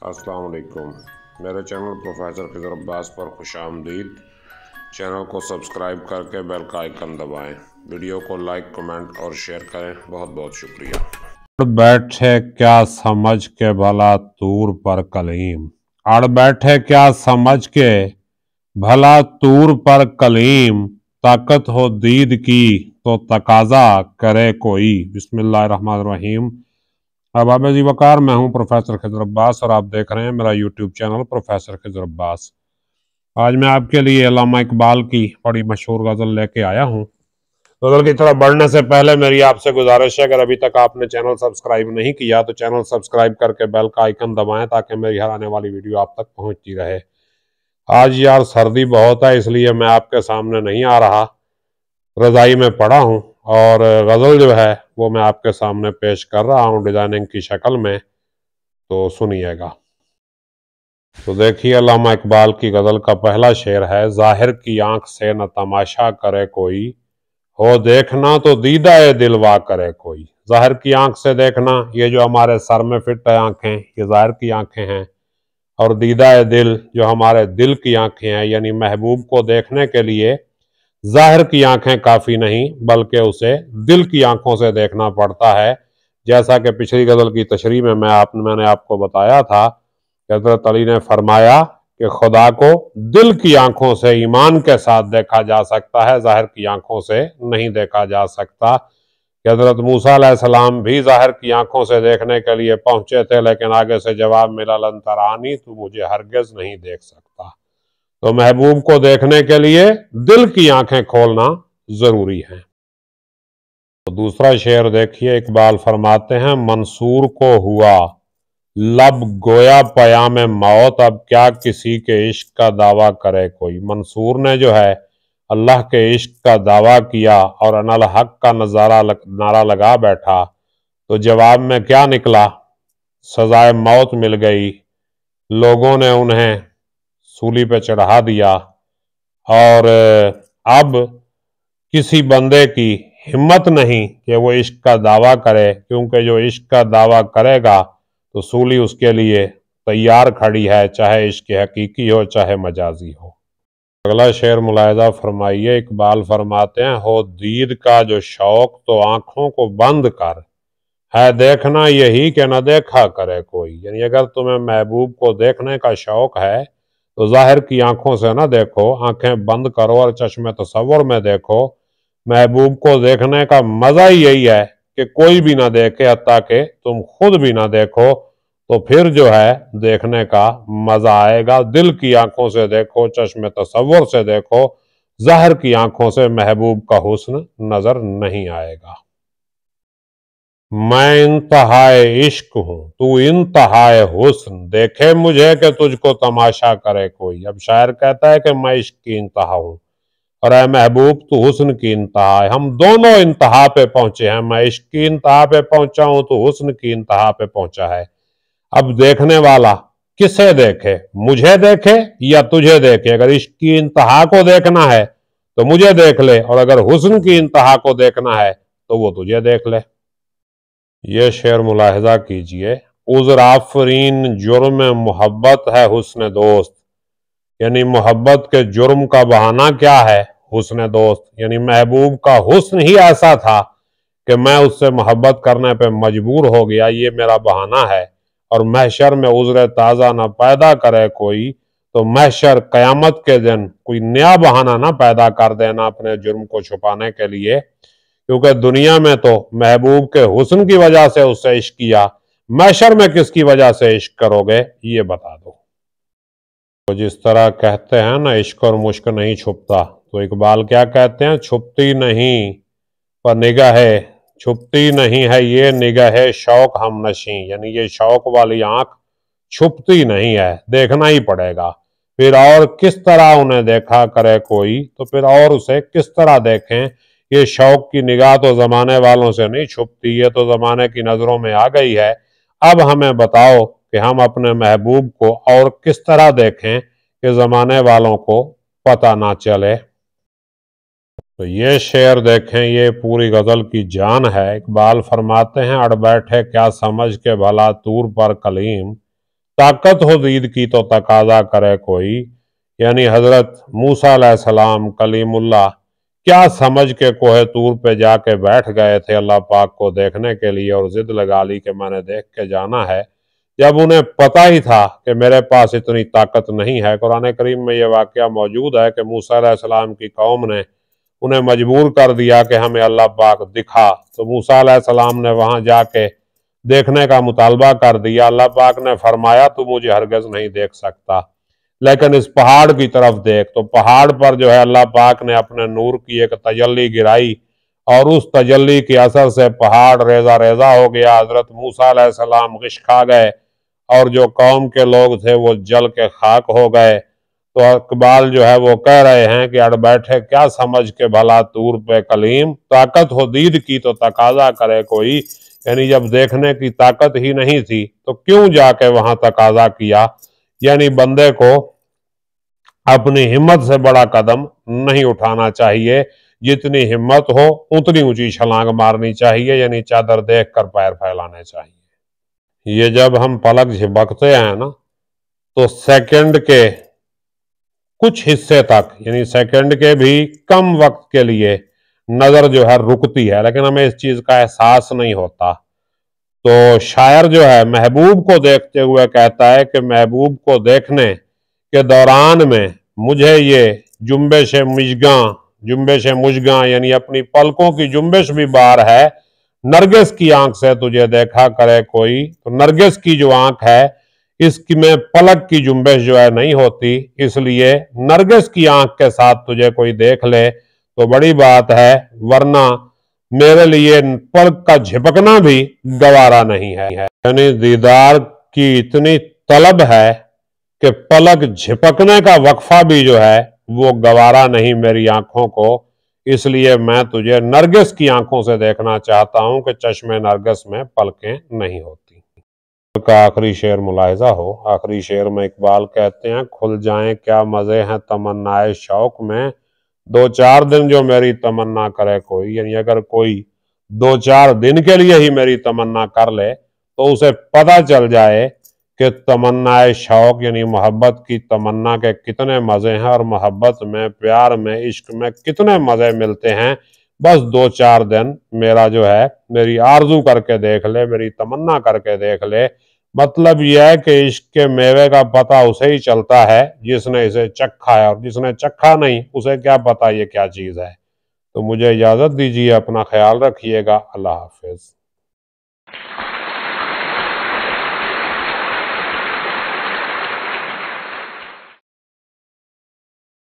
अस्सलाम वालेकुम। मेरे चैनल प्रोफेसर खिज़र अब्बास पर खुश आमदीद। चैनल को सब्सक्राइब करके बेल का आइकन दबाएं। वीडियो को लाइक, कमेंट और शेयर करें। बहुत बहुत शुक्रिया। बैठे क्या समझ के भला तूर पर कलीम, अड़ बैठे क्या समझ के भला तूर पर कलीम, ताकत हो दीद की तो तकाजा करे कोई। बिस्मिल्लाहिर्रहमानिर्रहीम। अहबाब जी वकार, मैं हूं प्रोफेसर खिज़र अब्बास और आप देख रहे हैं मेरा YouTube channel professor Khizar Abbas. आज मैं आपके लिए अल्लामा इकबाल की बड़ी मशहूर गज़ल लेके आया हूं। गज़ल की तरफ बढ़ने से पहले मेरी आपसे गुजारिश है, अगर अभी तक आपने चैनल सब्सक्राइब नहीं किया तो चैनल सब्सक्राइब करके बेल का आइकन दबाएं ताकि मेरी हर आने वाली वीडियो आप तक पहुंचती रहे। आज यार सर्दी बहुत है, इसलिए मैं आपके सामने नहीं आ रहा, रजाई में पड़ा हूं और गज़ल जो है वो मैं आपके सामने पेश कर रहा हूं डिजाइनिंग की शक्ल में, तो सुनिएगा। तो देखिए, अल्लामा इकबाल की गज़ल का पहला शेर है। ज़ाहिर की आंख से न तमाशा करे कोई, हो देखना तो दीदा ए दिलवा करे कोई। ज़ाहिर की आंख से देखना, ये जो हमारे सर में फिट है आंखें, ये ज़ाहिर की आंखें हैं, और दीदा ए दिल जो हमारे दिल की आंखें हैं, यानी महबूब को देखने के लिए ज़ाहिर की आंखें काफ़ी नहीं बल्कि उसे दिल की आंखों से देखना पड़ता है। जैसा कि पिछली गज़ल की तशरीह में मैंने आपको बताया था कि हज़रत अली ने फरमाया कि खुदा को दिल की आंखों से ईमान के साथ देखा जा सकता है, ज़ाहिर की आंखों से नहीं देखा जा सकता। कि हज़रत मूसा अलैहिस्सलाम भी ज़ाहिर की आंखों से देखने के लिए पहुंचे थे, लेकिन आगे से जवाब मिला, लन तरानी, तू मुझे हरगिज़ नहीं देख सकता। तो महबूब को देखने के लिए दिल की आंखें खोलना जरूरी है। तो दूसरा शेर देखिए, इकबाल फरमाते हैं, मंसूर को हुआ लब गोया पयाम मौत, अब क्या किसी के इश्क का दावा करे कोई। मंसूर ने जो है अल्लाह के इश्क का दावा किया और अनल हक का नारा लगा बैठा, तो जवाब में क्या निकला, सजाए मौत मिल गई। लोगों ने उन्हें सूली पे चढ़ा दिया और अब किसी बंदे की हिम्मत नहीं कि वो इश्क का दावा करे, क्योंकि जो इश्क का दावा करेगा तो सूली उसके लिए तैयार खड़ी है, चाहे इश्क हकीकी हो चाहे मजाजी हो। अगला शेर मुलाहिजा फरमाइए, इकबाल फरमाते हैं, हो दीद का जो शौक तो आंखों को बंद कर, है देखना यही कि न देखा करे कोई। यानी अगर तुम्हें महबूब को देखने का शौक है तो जाहिर की आंखों से ना देखो, आंखें बंद करो और चश्मे तसव्वुर में देखो। महबूब को देखने का मजा ही यही है कि कोई भी ना देखे, हत्ता कि तुम खुद भी ना देखो, तो फिर जो है देखने का मजा आएगा। दिल की आंखों से देखो, चश्मे तसव्वुर से देखो, जाहिर की आंखों से महबूब का हुस्न नजर नहीं आएगा। मैं इंतहाए इश्क हूं, तू इंतहाए हुस्न, देखे मुझे कि तुझको तमाशा करे कोई। अब शायर कहता है कि मैं इश्क की इंतहा हूं और ऐ महबूब तू हुस्न की इंतहा है। हम दोनों इंतहा पे पहुंचे हैं, मैं इश्क की इंतहा पे पहुंचा हूं, तो हुस्न की इंतहा पे पहुंचा है। अब देखने वाला किसे देखे, मुझे देखे या तुझे देखे। अगर इश्क की इंतहा को देखना है तो मुझे देख ले, और अगर हुस्न की इंतहा को देखना है तो वो तुझे देख ले। ये शेर मुलाहिजा कीजिए, उज़्र आफरीन जुर्म मोहब्बत है हुस्न दोस्त, यानी मोहब्बत के जुर्म का बहाना क्या है, हुस्न दोस्त। यानी महबूब का हुस्न ही ऐसा था कि मैं उससे मोहब्बत करने पे मजबूर हो गया, ये मेरा बहाना है। और महशर में उज़्र ताज़ा ना पैदा करे कोई, तो महशर कयामत के दिन कोई नया बहाना ना पैदा कर देना अपने जुर्म को छुपाने के लिए, क्योंकि दुनिया में तो महबूब के हुस्न की वजह से उससे इश्क किया, महशर में किसकी वजह से इश्क करोगे ये बता दो। तो जिस तरह कहते हैं ना, इश्क और मुश्क नहीं छुपता, तो इकबाल क्या कहते हैं, छुपती नहीं पर निगाहे, छुपती नहीं है ये निगाहे शौक हम नशी। यानी ये शौक वाली आंख छुपती नहीं है, देखना ही पड़ेगा। फिर और किस तरह उन्हें देखा करे कोई, तो फिर और उसे किस तरह देखें। ये शौक की निगाह तो जमाने वालों से नहीं छुपती, ये तो जमाने की नजरों में आ गई है। अब हमें बताओ कि हम अपने महबूब को और किस तरह देखें कि जमाने वालों को पता ना चले। तो ये शेर देखें, ये पूरी गजल की जान है। इकबाल फरमाते हैं, अड़ बैठे क्या समझ के भला तूर पर कलीम, ताकत हो दीद की तो तकाजा करे कोई। यानी हजरत मूसा अलैहिस्सलाम कलीमुल्लाह क्या समझ के कोहे तूर पे जाके बैठ गए थे अल्लाह पाक को देखने के लिए, और जिद लगा ली कि मैंने देख के जाना है, जब उन्हें पता ही था कि मेरे पास इतनी ताकत नहीं है। कुरान करीम में यह वाकया मौजूद है कि मूसा अलैहिस्सलाम की कौम ने उन्हें मजबूर कर दिया कि हमें अल्लाह पाक दिखा, तो मूसा अलैहिस्सलाम ने वहां जाके देखने का मुतालबा कर दिया। अल्लाह पाक ने फरमाया तू मुझे हरगिज़ नहीं देख सकता, लेकिन इस पहाड़ की तरफ देख। तो पहाड़ पर जो है अल्लाह पाक ने अपने नूर की एक तजल्ली गिराई, और उस तजल्ली के असर से पहाड़ रेजा रेजा हो गया। हजरत मूसा अलैहिस्सलाम गिश खा गए, और जो कौम के लोग थे वो जल के खाक हो गए। तो इकबाल जो है वो कह रहे हैं कि अड़ बैठे क्या समझ के भला तूर पे कलीम, ताकत हो दीद की तो तकाजा करे कोई। यानी जब देखने की ताकत ही नहीं थी तो क्यों जाके वहां तकाजा किया। यानी बंदे को अपनी हिम्मत से बड़ा कदम नहीं उठाना चाहिए, जितनी हिम्मत हो उतनी ऊंची छलांग मारनी चाहिए, यानी चादर देख कर पैर फैलाने चाहिए। ये जब हम पलक झपकते हैं ना, तो सेकंड के कुछ हिस्से तक, यानी सेकंड के भी कम वक्त के लिए नजर जो है रुकती है, लेकिन हमें इस चीज का एहसास नहीं होता। तो शायर जो है महबूब को देखते हुए कहता है कि महबूब को देखने के दौरान में मुझे ये जुम्बिश मुजगां यानी अपनी पलकों की जुम्बिश भी बार है। नरगिस की आंख से तुझे देखा करे कोई, तो नरगिस की जो आंख है इसकी में पलक की जुम्बिश जो है नहीं होती, इसलिए नरगिस की आंख के साथ तुझे कोई देख ले तो बड़ी बात है, वरना मेरे लिए पलक का झपकना भी गवारा नहीं है। यानी दीदार की इतनी तलब है कि पलक झपकने का वक्फा भी जो है वो गवारा नहीं मेरी आंखों को, इसलिए मैं तुझे नरगिस की आंखों से देखना चाहता हूं कि चश्मे नरगिस में पलकें नहीं होती। का आखिरी शेर मुलाहिजा हो। आखिरी शेर में इकबाल कहते हैं, खुल जाएं क्या मजे हैं तमन्नाए शौक में, दो चार दिन जो मेरी तमन्ना करे कोई। यानी अगर कोई दो चार दिन के लिए ही मेरी तमन्ना कर ले तो उसे पता चल जाए कि तमन्नाए शौक यानी मोहब्बत की तमन्ना के कितने मजे हैं, और मोहब्बत में, प्यार में, इश्क में कितने मजे मिलते हैं। बस दो चार दिन मेरा जो है मेरी आरजू करके देख ले, मेरी तमन्ना करके देख ले। मतलब यह है कि इश्क के मेवे का पता उसे ही चलता है जिसने इसे चखा है, और जिसने चखा नहीं उसे क्या पता ये क्या चीज है। तो मुझे इजाजत दीजिए, अपना ख्याल रखिएगा। अल्लाह हाफिज।